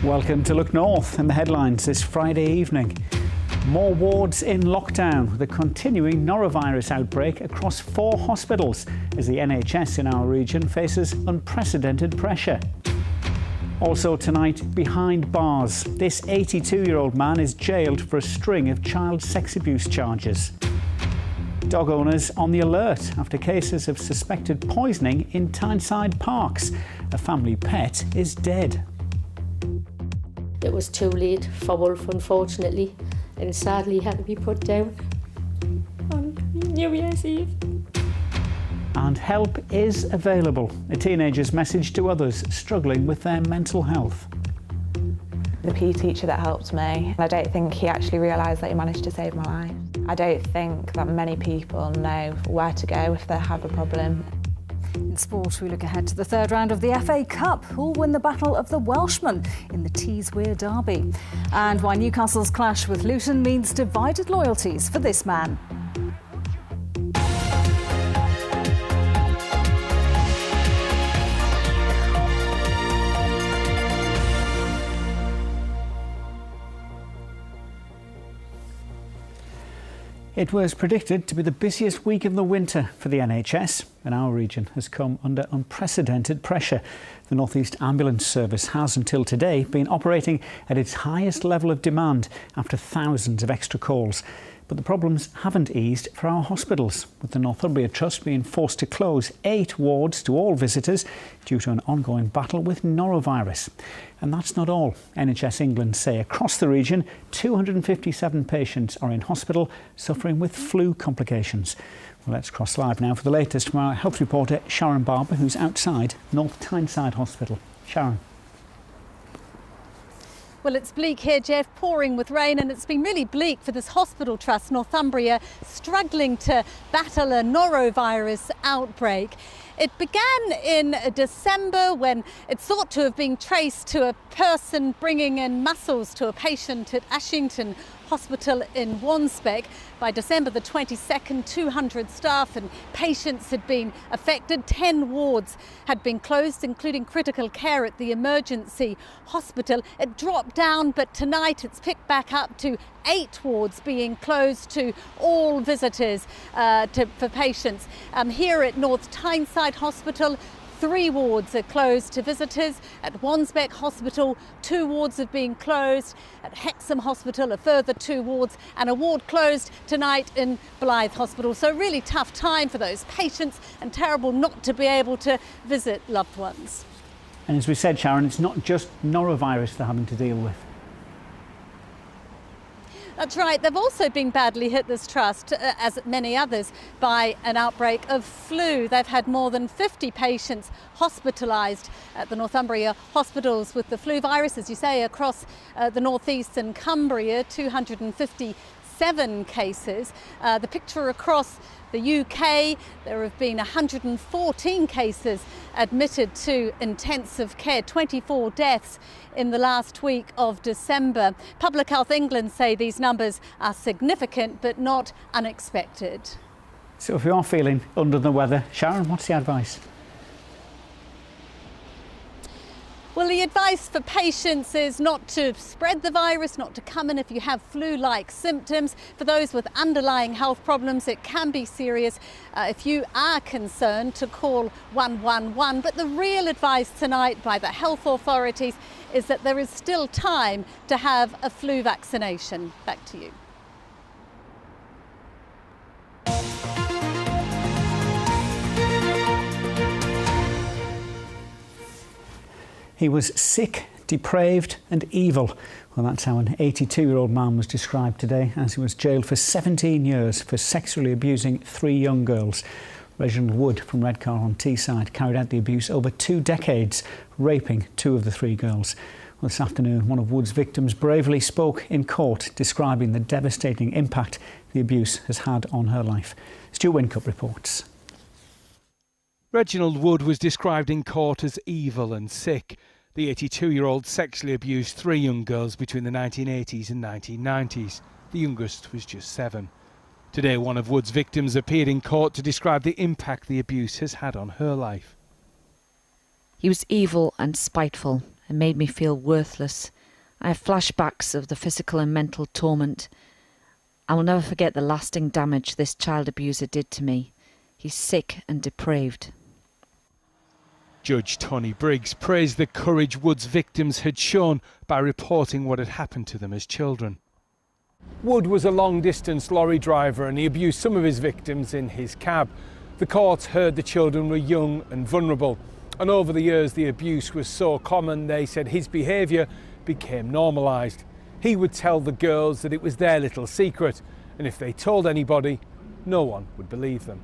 Welcome to Look North and the headlines this Friday evening. More wards in lockdown with a continuing norovirus outbreak across 4 hospitals as the NHS in our region faces unprecedented pressure. Also tonight, behind bars, this 82-year-old man is jailed for a string of child sex abuse charges. Dog owners on the alert after cases of suspected poisoning in Tyneside parks. A family pet is dead. It was too late for Wolf, unfortunately, and sadly had to be put down on New Year's Eve. And help is available. A teenager's message to others struggling with their mental health. The PE teacher that helped me, I don't think he actually realised that he managed to save my life. I don't think that many people know where to go if they have a problem. In sport, we look ahead to the third round of the FA Cup. Who'll win the battle of the Welshmen in the Teeswear derby? And why Newcastle's clash with Luton means divided loyalties for this man. It was predicted to be the busiest week of the winter for the NHS, and our region has come under unprecedented pressure. The North East Ambulance Service has, until today, been operating at its highest level of demand after thousands of extra calls. But the problems haven't eased for our hospitals, with the Northumbria Trust being forced to close 8 wards to all visitors due to an ongoing battle with norovirus. And that's not all. NHS England say across the region, 257 patients are in hospital suffering with flu complications. Well, let's cross live now for the latest from our health reporter Sharon Barber, who's outside North Tyneside Hospital. Sharon. Well, it's bleak here, Jeff, pouring with rain, and it's been really bleak for this hospital trust, Northumbria, struggling to battle a norovirus outbreak. It began in December when it's thought to have been traced to a person bringing in mussels to a patient at Ashington Hospital in Wansbeck. By December the 22nd, 200 staff and patients had been affected. 10 wards had been closed, including critical care at the emergency hospital. It dropped down, but tonight it's picked back up to 8 wards being closed to all visitors for patients. Here at North Tyneside Hospital, 3 wards are closed to visitors. At Wansbeck Hospital, 2 wards have been closed. At Hexham Hospital, a further 2 wards, and a ward closed tonight in Blythe Hospital. So really tough time for those patients, and terrible not to be able to visit loved ones. And as we said, Sharon, it's not just norovirus they're having to deal with. That's right. They've also been badly hit, this trust, as many others, by an outbreak of flu. They've had more than 50 patients hospitalised at the Northumbria hospitals with the flu virus, as you say, across the North East and Cumbria, 257 cases. The picture across the UK, there have been 114 cases admitted to intensive care, 24 deaths in the last week of December. Public Health England say these numbers are significant but not unexpected. So if you are feeling under the weather, Sharon, what's the advice? Well, the advice for patients is not to spread the virus, not to come in if you have flu-like symptoms. For those with underlying health problems, it can be serious. If you are concerned, to call 111. But the real advice tonight by the health authorities is that there is still time to have a flu vaccination. Back to you. He was sick, depraved and evil. Well, that's how an 82-year-old man was described today as he was jailed for 17 years for sexually abusing 3 young girls. Reginald Wood from Redcar on Teesside carried out the abuse over 2 decades, raping 2 of the 3 girls. Well, this afternoon, one of Wood's victims bravely spoke in court, describing the devastating impact the abuse has had on her life. Stu Wincup reports. Reginald Wood was described in court as evil and sick. The 82-year-old sexually abused 3 young girls between the 1980s and 1990s. The youngest was just 7. Today, one of Wood's victims appeared in court to describe the impact the abuse has had on her life. He was evil and spiteful, and made me feel worthless. I have flashbacks of the physical and mental torment. I will never forget the lasting damage this child abuser did to me. He's sick and depraved. Judge Tony Briggs praised the courage Wood's victims had shown by reporting what had happened to them as children. Wood was a long-distance lorry driver and he abused some of his victims in his cab. The courts heard the children were young and vulnerable, and over the years the abuse was so common they said his behaviour became normalised. He would tell the girls that it was their little secret, and if they told anybody, no one would believe them.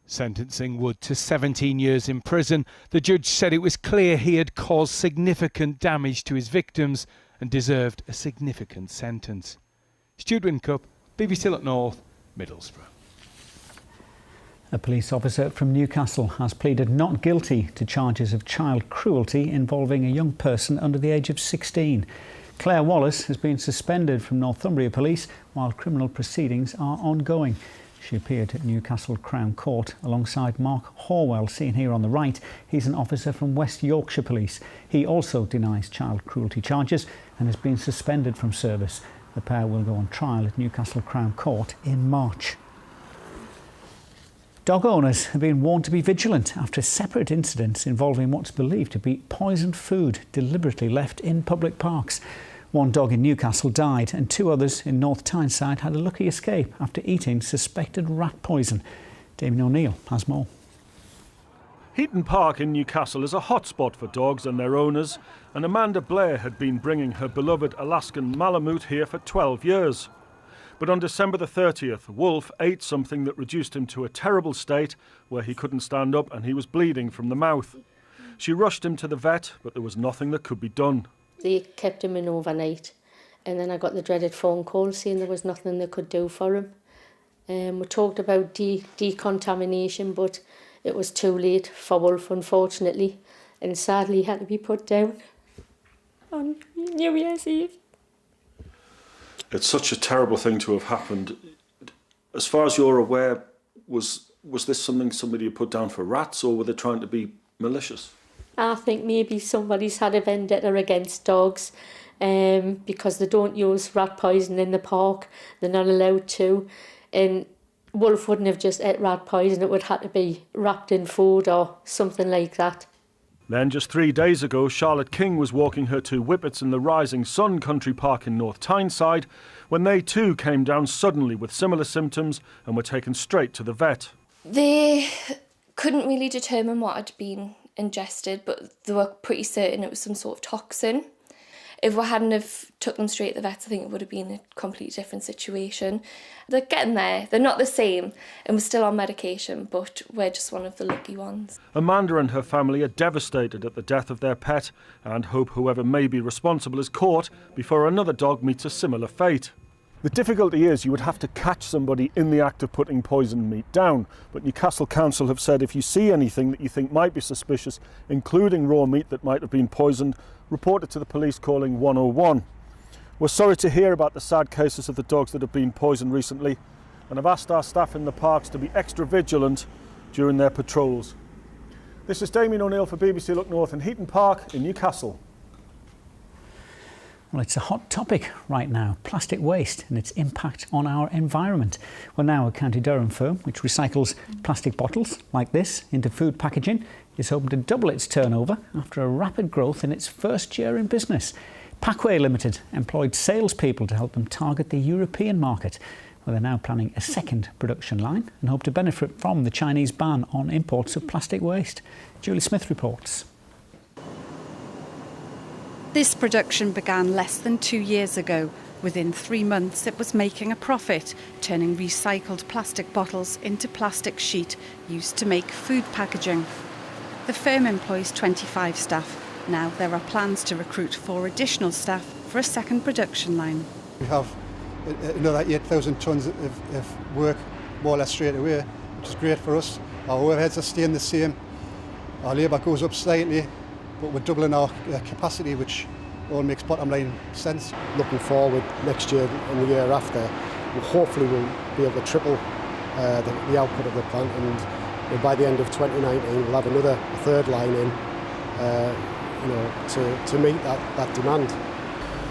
Sentencing Wood to 17 years in prison, the judge said it was clear he had caused significant damage to his victims and deserved a significant sentence. Stuart Wincup, BBC Look North, Middlesbrough. A police officer from Newcastle has pleaded not guilty to charges of child cruelty involving a young person under the age of 16. Claire Wallace has been suspended from Northumbria Police while criminal proceedings are ongoing. She appeared at Newcastle Crown Court alongside Mark Horwell, seen here on the right. He's an officer from West Yorkshire Police. He also denies child cruelty charges and has been suspended from service. The pair will go on trial at Newcastle Crown Court in March. Dog owners have been warned to be vigilant after separate incidents involving what's believed to be poisoned food deliberately left in public parks. One dog in Newcastle died and 2 others in North Tyneside had a lucky escape after eating suspected rat poison. Damien O'Neill has more. Heaton Park in Newcastle is a hotspot for dogs and their owners, and Amanda Blair had been bringing her beloved Alaskan Malamute here for 12 years. But on December the 30th, Wolf ate something that reduced him to a terrible state where he couldn't stand up and he was bleeding from the mouth. She rushed him to the vet, but there was nothing that could be done. They kept him in overnight, and then I got the dreaded phone call saying there was nothing they could do for him. We talked about decontamination, but it was too late for Wolf, unfortunately, and sadly he had to be put down on New Year's Eve. It's such a terrible thing to have happened. As far as you're aware, was this something somebody had put down for rats, or were they trying to be malicious? I think maybe somebody's had a vendetta against dogs because they don't use rat poison in the park. They're not allowed to. And Wolf wouldn't have just ate rat poison. It would have to be wrapped in food or something like that. Then just 3 days ago, Charlotte King was walking her 2 whippets in the Rising Sun Country Park in North Tyneside when they too came down suddenly with similar symptoms and were taken straight to the vet. They couldn't really determine what had been ingested, but they were pretty certain it was some sort of toxin. If we hadn't have took them straight to the vet, I think it would have been a completely different situation. They're getting there. They're not the same, and we're still on medication, but we're just one of the lucky ones. Amanda and her family are devastated at the death of their pet and hope whoever may be responsible is caught before another dog meets a similar fate. The difficulty is you would have to catch somebody in the act of putting poisoned meat down, but Newcastle Council have said if you see anything that you think might be suspicious, including raw meat that might have been poisoned, report it to the police calling 101. We're sorry to hear about the sad cases of the dogs that have been poisoned recently, and have asked our staff in the parks to be extra vigilant during their patrols. This is Damien O'Neill for BBC Look North in Heaton Park in Newcastle. Well, it's a hot topic right now, plastic waste and its impact on our environment. Well, now a County Durham firm which recycles plastic bottles like this into food packaging is hoping to double its turnover after a rapid growth in its first year in business. Packway Limited employed salespeople to help them target the European market. Well, they're now planning a second production line and hope to benefit from the Chinese ban on imports of plastic waste. Julie Smith reports. This production began less than 2 years ago. Within 3 months, it was making a profit, turning recycled plastic bottles into plastic sheet used to make food packaging. The firm employs 25 staff. Now there are plans to recruit 4 additional staff for a second production line. We have another 8,000 tonnes of work more or less straight away, which is great for us. Our overheads are staying the same. Our labour goes up slightly, but we're doubling our capacity, which all makes bottom line sense. Looking forward next year and the year after, hopefully we'll be able to triple the output of the plant, and by the end of 2019 we'll have another 3rd line in, to meet that demand.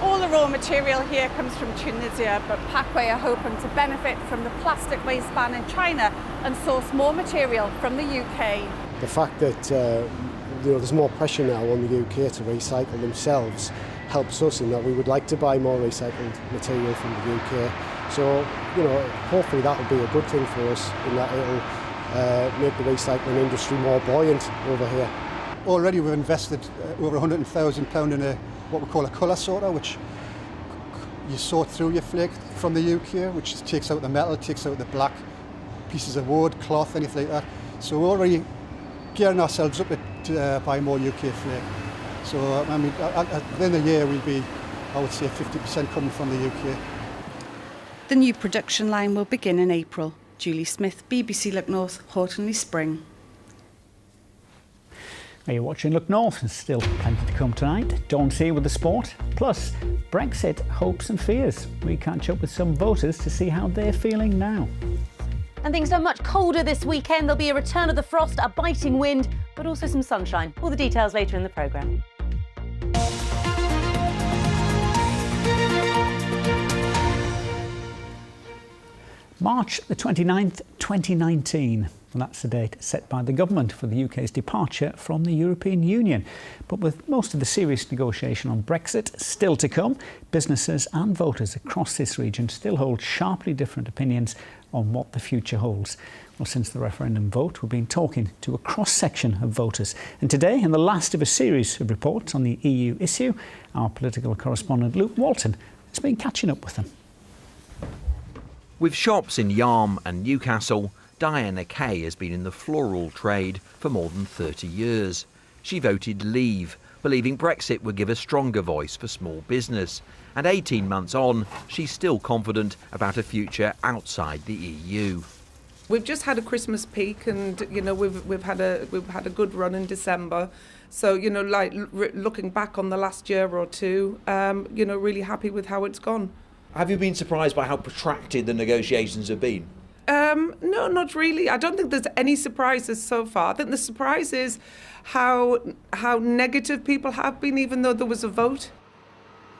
All the raw material here comes from Tunisia, but Packway are hoping to benefit from the plastic waste ban in China and source more material from the UK. The fact that there's more pressure now on the UK to recycle themselves helps us in that we would like to buy more recycled material from the UK. So, hopefully that will be a good thing for us in that it'll make the recycling industry more buoyant over here. Already we've invested over £100,000 in what we call a colour sorter, which you sort through your flake from the UK, which takes out the metal, takes out the black pieces of wood, cloth, anything like that. So we're already gearing ourselves up to buy more UK flake. So I mean, at the end of the year we'll be, I would say, 50% coming from the UK. The new production line will begin in April. Julie Smith, BBC Look North, Houghtonleigh Spring. Are you watching Look North? There's still plenty to come tonight. Dawn C with the sport. Plus, Brexit hopes and fears. We catch up with some voters to see how they're feeling now. And things are much colder this weekend. There'll be a return of the frost, a biting wind, but also some sunshine. All the details later in the programme. March the 29th, 2019. And that's the date set by the government for the UK's departure from the European Union. But with most of the serious negotiation on Brexit still to come, businesses and voters across this region still hold sharply different opinions on what the future holds. Well, since the referendum vote, we've been talking to a cross-section of voters. And today, in the last of a series of reports on the EU issue, our political correspondent Luke Walton has been catching up with them. With shops in Yarm and Newcastle, Diana Kay has been in the floral trade for more than 30 years. She voted Leave, believing Brexit would give a stronger voice for small business. And 18 months on, she's still confident about a future outside the EU. We've just had a Christmas peak, and we've had a good run in December. So looking back on the last year or two, really happy with how it's gone. Have you been surprised by how protracted the negotiations have been? No, not really. I don't think there's any surprises so far. I think the surprise is how negative people have been, even though there was a vote.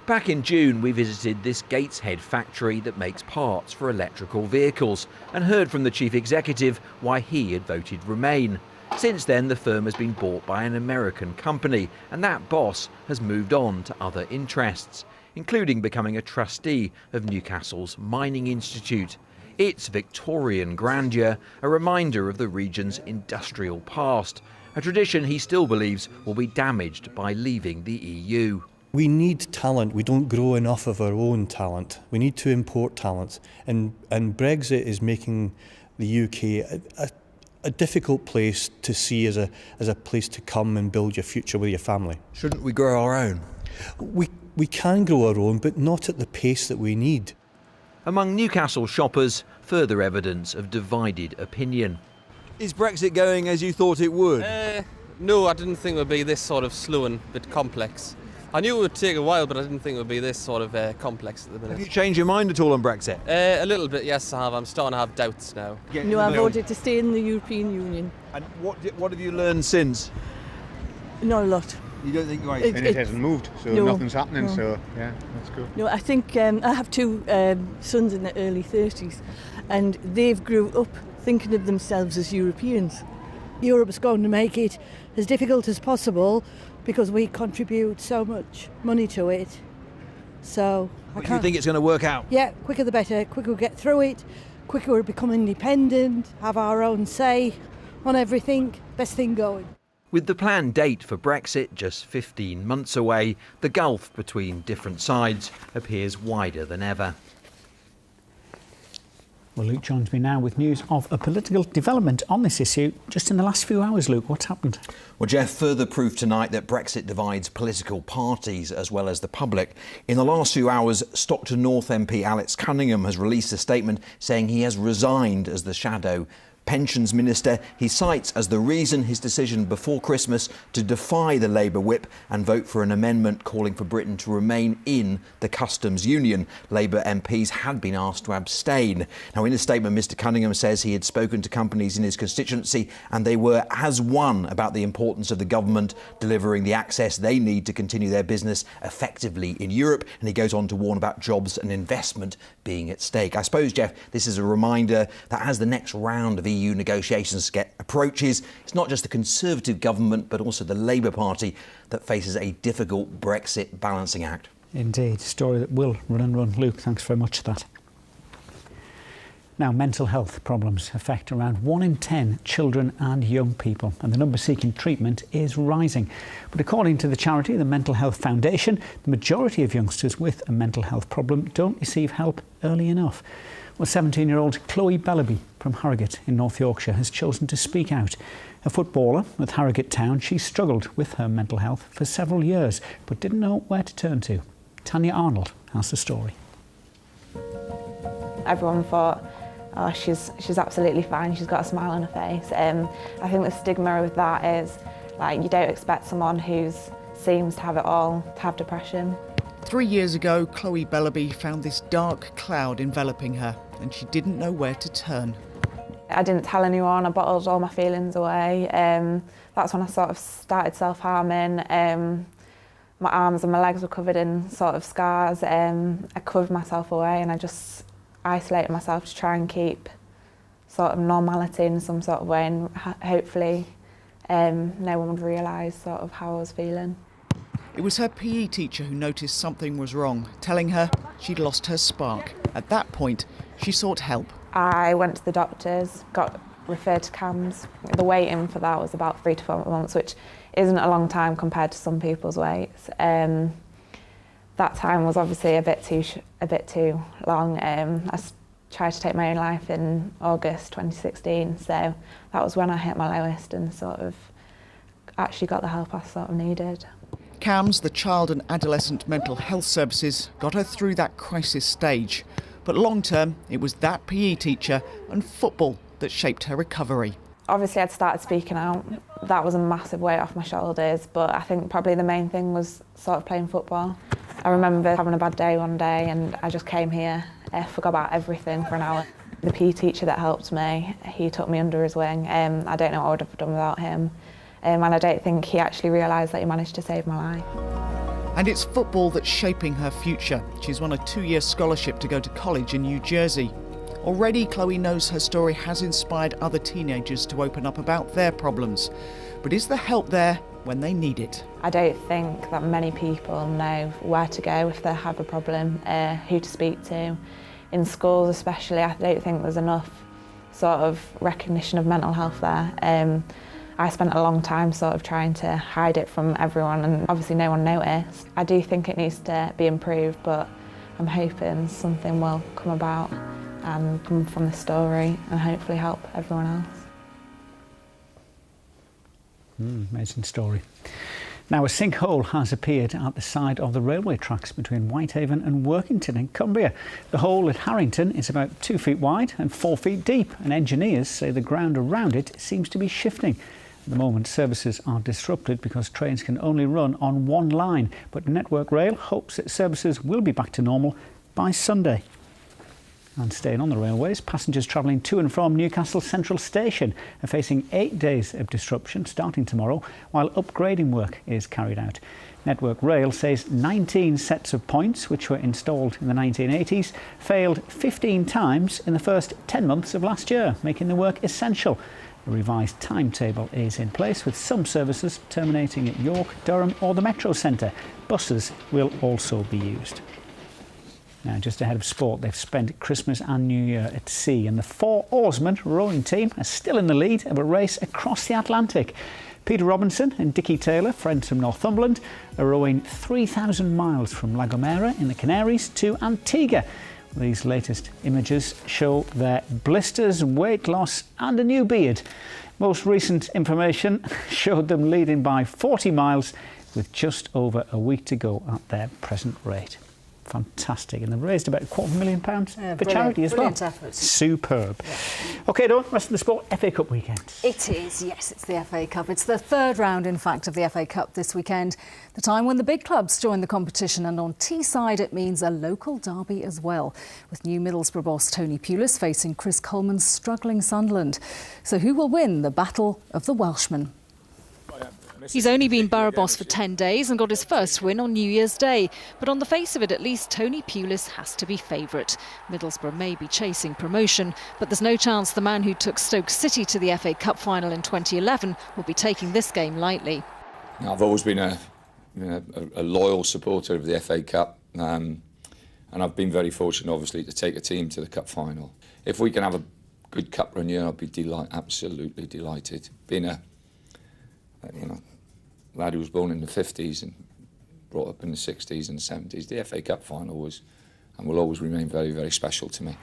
Back in June, we visited this Gateshead factory that makes parts for electrical vehicles and heard from the chief executive why he had voted Remain. Since then, the firm has been bought by an American company, and that boss has moved on to other interests, including becoming a trustee of Newcastle's Mining Institute. Its Victorian grandeur, a reminder of the region's industrial past, a tradition he still believes will be damaged by leaving the EU. We need talent. We don't grow enough of our own talent. We need to import talent. And Brexit is making the UK a difficult place to see as a place to come and build your future with your family. Shouldn't we grow our own? We can grow our own, but not at the pace that we need. Among Newcastle shoppers, further evidence of divided opinion. Is Brexit going as you thought it would? No, I didn't think it would be this sort of slow and a bit complex. I knew it would take a while, but I didn't think it would be this sort of complex at the minute. Have you changed your mind at all on Brexit? A little bit, yes, I have. I'm starting to have doubts now. No, I voted to stay in the European Union. And what have you learned since? Not a lot. You don't think right? And it hasn't moved, so no, nothing's happening, no. So yeah, that's good. No, I think I have two sons in their early 30s, and they've grew up thinking of themselves as Europeans. Europe's going to make it as difficult as possible because we contribute so much money to it. So But you think it's going to work out? Yeah, quicker the better. Quicker we get through it, quicker we become independent, have our own say on everything. Best thing going. With the planned date for Brexit just 15 months away, the gulf between different sides appears wider than ever. Well, Luke joins me now with news of a political development on this issue just in the last few hours. Luke, what's happened? Well, Jeff, further proof tonight that Brexit divides political parties as well as the public. In the last few hours, Stockton North MP Alex Cunningham has released a statement saying he has resigned as the shadow Pensions Minister, he cites as the reason his decision before Christmas to defy the Labour whip and vote for an amendment calling for Britain to remain in the customs union. Labour MPs had been asked to abstain. Now, in a statement, Mr Cunningham says he had spoken to companies in his constituency and they were as one about the importance of the government delivering the access they need to continue their business effectively in Europe. And he goes on to warn about jobs and investment being at stake. I suppose, Jeff, this is a reminder that as the next round of EU negotiations approaches, it's not just the Conservative government but also the Labour Party that faces a difficult Brexit balancing act. Indeed, story that will run and run. Luke, thanks very much for that. Now, mental health problems affect around 1 in 10 children and young people, and the number seeking treatment is rising. But according to the charity, the Mental Health Foundation, the majority of youngsters with a mental health problem don't receive help early enough. Well, 17-year-old Chloe Bellaby from Harrogate in North Yorkshire has chosen to speak out. A footballer with Harrogate Town, she struggled with her mental health for several years, but didn't know where to turn to. Tanya Arnold has the story. Everyone thought, oh, she's absolutely fine, she's got a smile on her face. I think the stigma with that is, like, you don't expect someone who seems to have it all to have depression. 3 years ago, Chloe Bellaby found this dark cloud enveloping her and she didn't know where to turn. I didn't tell anyone, I bottled all my feelings away. That's when I sort of started self-harming. My arms and my legs were covered in sort of scars. I covered myself away and I just isolated myself to try and keep sort of normality in some sort of way, and hopefully no one would realise sort of how I was feeling. It was her PE teacher who noticed something was wrong, telling her she'd lost her spark. At that point, she sought help. I went to the doctors, got referred to CAMS. The waiting for that was about 3 to 4 months, which isn't a long time compared to some people's waits. That time was obviously a bit too long. I tried to take my own life in August 2016, so that was when I hit my lowest and sort of actually got the help I sort of needed. CAMS, the Child and Adolescent Mental Health Services, got her through that crisis stage. But long term, it was that PE teacher and football that shaped her recovery. Obviously, I'd started speaking out. That was a massive weight off my shoulders, but I think probably the main thing was sort of playing football. I remember having a bad day one day and I just came here, forgot about everything for an hour. The PE teacher that helped me, he took me under his wing. I don't know what I would have done without him. And I don't think he actually realised that he managed to save my life. And it's football that's shaping her future. She's won a 2-year scholarship to go to college in New Jersey. Already, Chloe knows her story has inspired other teenagers to open up about their problems. But is the help there when they need it? I don't think that many people know where to go if they have a problem, who to speak to. In schools especially, I don't think there's enough sort of recognition of mental health there. I spent a long time sort of trying to hide it from everyone and obviously no one noticed. I do think it needs to be improved, but I'm hoping something will come about and come from the story and hopefully help everyone else. Amazing story. Now, a sinkhole has appeared at the side of the railway tracks between Whitehaven and Workington in Cumbria. The hole at Harrington is about 2 feet wide and 4 feet deep, and engineers say the ground around it seems to be shifting. At the moment, services are disrupted because trains can only run on one line, but Network Rail hopes that services will be back to normal by Sunday. And staying on the railways, passengers travelling to and from Newcastle Central Station are facing 8 days of disruption starting tomorrow while upgrading work is carried out. Network Rail says 19 sets of points, which were installed in the 1980s, failed 15 times in the first 10 months of last year, making the work essential. A revised timetable is in place, with some services terminating at York, Durham or the Metro Centre. Buses will also be used. Now, just ahead of sport, they've spent Christmas and New Year at sea, and the Four Oarsmen rowing team are still in the lead of a race across the Atlantic. Peter Robinson and Dickie Taylor, friends from Northumberland, are rowing 3,000 miles from La Gomera in the Canaries to Antigua. These latest images show their blisters, weight loss and a new beard. Most recent information showed them leading by 40 miles with just over a week to go at their present rate. Fantastic. And they've raised about £250,000 for charity as well. Brilliant effort. Superb. OK, Dawn, rest of the sport, FA Cup weekend. It is, yes, it's the FA Cup. It's the third round, in fact, of the FA Cup this weekend. The time when the big clubs join the competition, and on Teesside it means a local derby as well, with new Middlesbrough boss Tony Pulis facing Chris Coleman's struggling Sunderland. So who will win the battle of the Welshmen? He's only been Borough boss for 10 days and got his first win on New Year's Day. But on the face of it, at least, Tony Pulis has to be favourite. Middlesbrough may be chasing promotion, but there's no chance the man who took Stoke City to the FA Cup final in 2011 will be taking this game lightly. I've always been a loyal supporter of the FA Cup, and I've been very fortunate, obviously, to take a team to the cup final. If we can have a good cup run here, I'd be absolutely delighted. Being a lad who was born in the 50s and brought up in the 60s and 70s, the FA Cup final was and will always remain very, very special to me.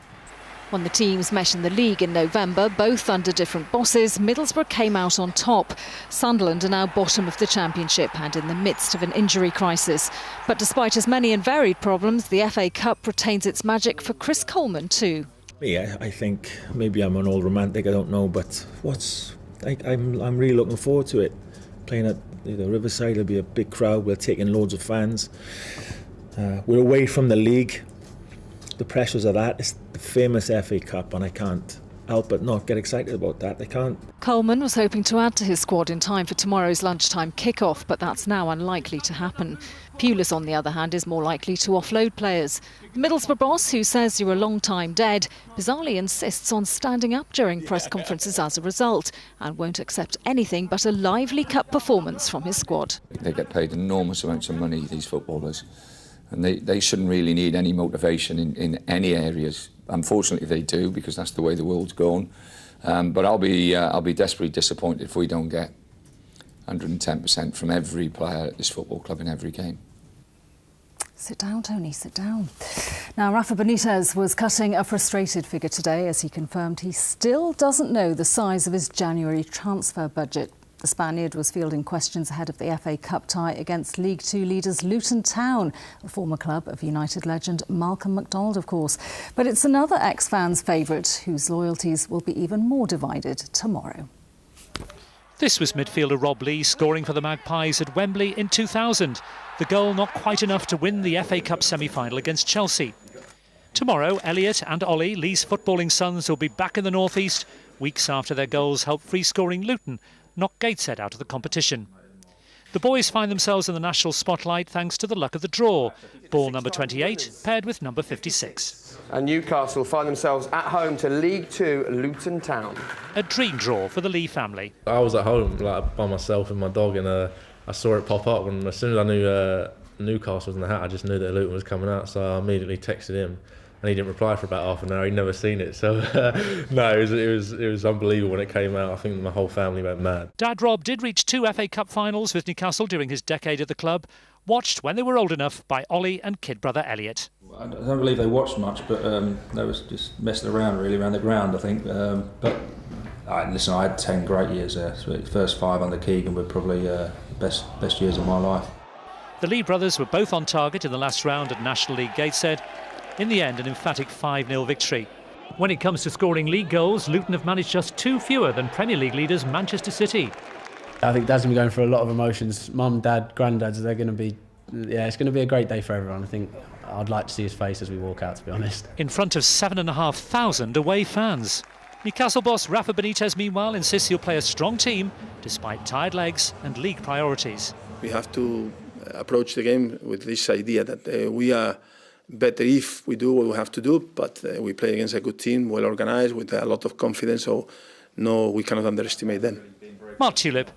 When the teams met in the league in November, both under different bosses, Middlesbrough came out on top. Sunderland are now bottom of the Championship and in the midst of an injury crisis. But despite as many and varied problems, the FA Cup retains its magic for Chris Coleman too. Yeah, I think maybe I'm an old romantic, I don't know, but I'm really looking forward to it. Playing at Riverside, there'll be a big crowd, we're taking loads of fans. We're away from the league. The pressures of that, it's the famous FA Cup, and I can't help but not get excited about that. I can't. Coleman was hoping to add to his squad in time for tomorrow's lunchtime kick-off, but that's now unlikely to happen. Pulis, on the other hand, is more likely to offload players. The Middlesbrough boss, who says you're a long time dead, bizarrely insists on standing up during press conferences as a result, and won't accept anything but a lively cup performance from his squad. They get paid enormous amounts of money, these footballers, and they shouldn't really need any motivation in any areas. Unfortunately, they do, because that's the way the world's going. But I'll be desperately disappointed if we don't get 110% from every player at this football club in every game. Sit down, Tony, sit down. Now, Rafa Benitez was cutting a frustrated figure today as he confirmed he still doesn't know the size of his January transfer budget. The Spaniard was fielding questions ahead of the FA Cup tie against League Two leaders Luton Town, a former club of United legend Malcolm MacDonald, of course. But it's another ex-fan's favourite whose loyalties will be even more divided tomorrow. This was midfielder Rob Lee scoring for the Magpies at Wembley in 2000. The goal not quite enough to win the FA Cup semi-final against Chelsea. Tomorrow, Elliot and Ollie, Lee's footballing sons, will be back in the North East, weeks after their goals helped free-scoring Luton knock Gateshead out of the competition. The boys find themselves in the national spotlight thanks to the luck of the draw. Ball number 28 paired with number 56. And Newcastle find themselves at home to League Two Luton Town. A dream draw for the Lee family. I was at home by myself and my dog, and I saw it pop up, and as soon as I knew Newcastle was in the hat, I just knew that Luton was coming out, so I immediately texted him. And he didn't reply for about half an hour. He'd never seen it, so no, it was unbelievable when it came out. I think my whole family went mad. Dad Rob did reach 2 FA Cup finals with Newcastle during his decade at the club, watched when they were old enough by Ollie and kid brother Elliot. I don't believe they watched much, but they was just messing around really around the ground, I think. But listen, I had 10 great years there. So the first 5 under Keegan were probably the best years of my life. The Lee brothers were both on target in the last round at National League Gateshead. In the end, an emphatic 5-0 victory. When it comes to scoring league goals, Luton have managed just 2 fewer than Premier League leaders Manchester City. I think Dad's going to be going through a lot of emotions. Mum, Dad, Granddads, they're going to be... Yeah, it's going to be a great day for everyone. I think I'd like to see his face as we walk out, to be honest. In front of 7,500 away fans. Newcastle boss Rafa Benitez, meanwhile, insists he'll play a strong team despite tired legs and league priorities. We have to approach the game with this idea that we are better if we do what we have to do, but we play against a good team, well organised, with a lot of confidence, so no, we cannot underestimate them. Mark Tulip,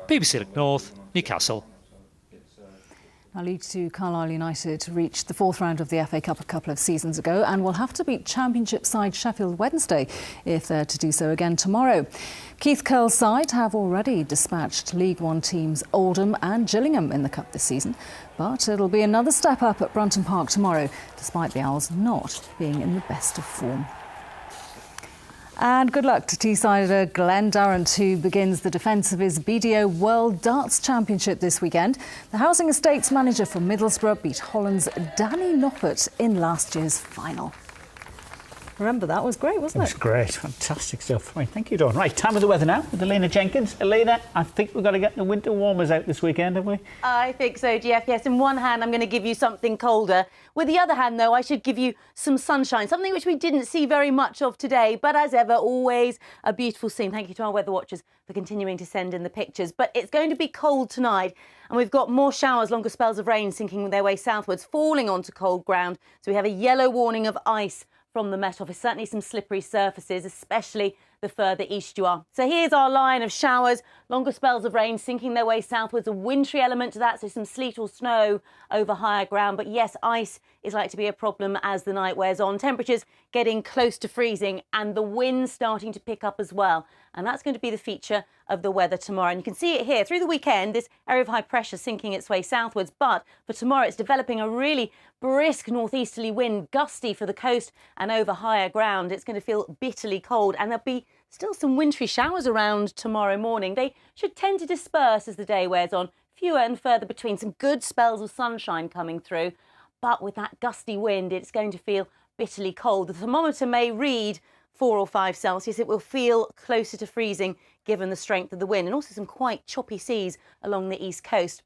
BBC Look North, Newcastle. Now, League Two Carlisle United reached the 4th round of the FA Cup a couple of seasons ago and will have to beat Championship side Sheffield Wednesday if they're to do so again tomorrow. Keith Curle's side have already dispatched League One teams Oldham and Gillingham in the Cup this season, but it'll be another step up at Brunton Park tomorrow, despite the Owls not being in the best of form. And good luck to Teessider Glenn Durrant, who begins the defence of his BDO World Darts Championship this weekend. The housing estates manager for Middlesbrough beat Holland's Danny Noppert in last year's final. Remember, that was great, wasn't it? It was great. Fantastic stuff. Right, thank you, Dawn. Right, time of the weather now with Elena Jenkins. Elena, I think we've got to get the winter warmers out this weekend, haven't we? I think so, Jeff. Yes, in one hand, I'm going to give you something colder. With the other hand, though, I should give you some sunshine, something which we didn't see very much of today. But as ever, always a beautiful scene. Thank you to our weather watchers for continuing to send in the pictures. But it's going to be cold tonight. And we've got more showers, longer spells of rain sinking their way southwards, falling onto cold ground. So we have a yellow warning of ice from the Met Office. Certainly some slippery surfaces, especially the further east you are. So here's our line of showers, longer spells of rain sinking their way southwards, a wintry element to that, so some sleet or snow over higher ground. But yes, ice is likely to be a problem as the night wears on. Temperatures getting close to freezing and the wind starting to pick up as well. And that's going to be the feature of the weather tomorrow. And you can see it here through the weekend, this area of high pressure sinking its way southwards. But for tomorrow, it's developing a really brisk northeasterly wind, gusty for the coast and over higher ground. It's going to feel bitterly cold, and there'll be still some wintry showers around tomorrow morning. They should tend to disperse as the day wears on, fewer and further between. Some good spells of sunshine coming through, but with that gusty wind, it's going to feel bitterly cold. The thermometer may read 4 or 5 Celsius. It will feel closer to freezing given the strength of the wind, and also some quite choppy seas along the east coast.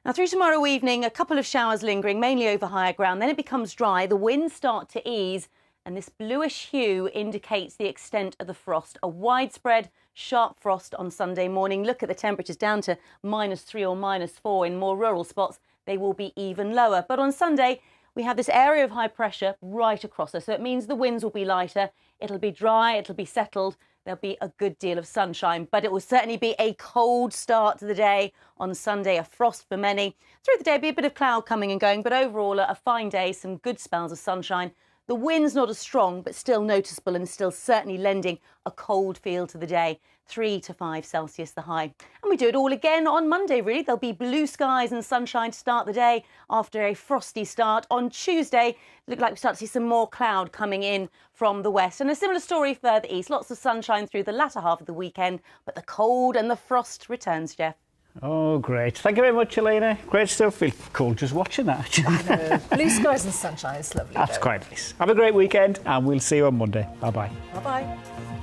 Now through tomorrow evening, a couple of showers lingering, mainly over higher ground. Then it becomes dry, the winds start to ease, and this bluish hue indicates the extent of the frost. A widespread sharp frost on Sunday morning. Look at the temperatures down to -3 or -4 in more rural spots. They will be even lower. But on Sunday, we have this area of high pressure right across us. So it means the winds will be lighter. It'll be dry, it'll be settled. There'll be a good deal of sunshine, but it will certainly be a cold start to the day on Sunday, a frost for many. Through the day, be a bit of cloud coming and going, but overall a fine day, some good spells of sunshine. The wind's not as strong, but still noticeable and still certainly lending a cold feel to the day. 3 to 5 Celsius the high. And we do it all again on Monday, really. There'll be blue skies and sunshine to start the day after a frosty start. On Tuesday, look like we start to see some more cloud coming in from the west. And a similar story further east. Lots of sunshine through the latter half of the weekend, but the cold and the frost returns, Jeff. Oh, great. Thank you very much, Elena. Great stuff. Feel cool just watching that. I know. Blue skies and sunshine is lovely. That's quite nice. Have a great weekend, and we'll see you on Monday. Bye-bye. Bye-bye.